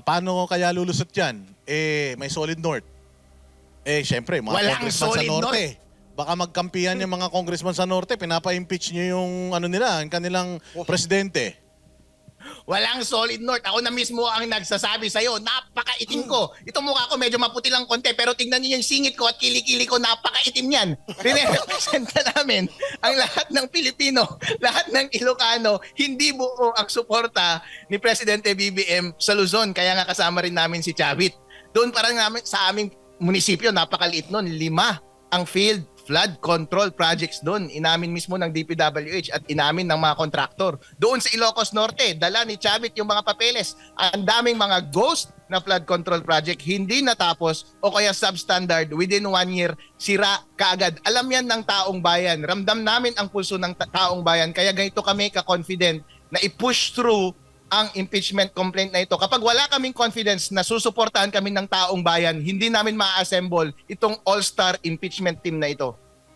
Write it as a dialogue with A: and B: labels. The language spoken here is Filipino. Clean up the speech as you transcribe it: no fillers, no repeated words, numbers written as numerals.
A: Paano kaya lulusot yan? May solid north. Siyempre, mga
B: Walang
A: congressman sa
B: solid
A: norte. Baka magkampihan yung mga congressman sa norte, pinapa-impeach nyo yung yung kanilang presidente.
B: Walang solid north. Ako na mismo ang nagsasabi sa'yo, napakaitim ko. Ito mukha ko medyo maputi lang konti, pero tingnan niyo yung singit ko at kilikili ko, napakaitim yan. Rinerepresent ka namin ang lahat ng Pilipino, lahat ng Ilocano, hindi buo ang suporta ni Presidente BBM sa Luzon. Kaya nga kasama rin namin si Chavit. Doon parang namin, sa aming munisipyo, napakaliit nun, 5 ang field flood control projects doon. Inamin mismo ng DPWH at inamin ng mga kontraktor. Doon sa Ilocos Norte, dala ni Chavit yung mga papeles. Ang daming mga ghost na flood control project hindi natapos o kaya substandard within 1 year, sira kaagad. Alam yan ng taong bayan. Ramdam namin ang pulso ng taong bayan. Kaya ganito kami ka-confident na i-push through ang impeachment complaint na ito. Kapag wala kaming confidence na susuportahan kami ng taong bayan, hindi namin ma-assemble itong all-star impeachment team na ito.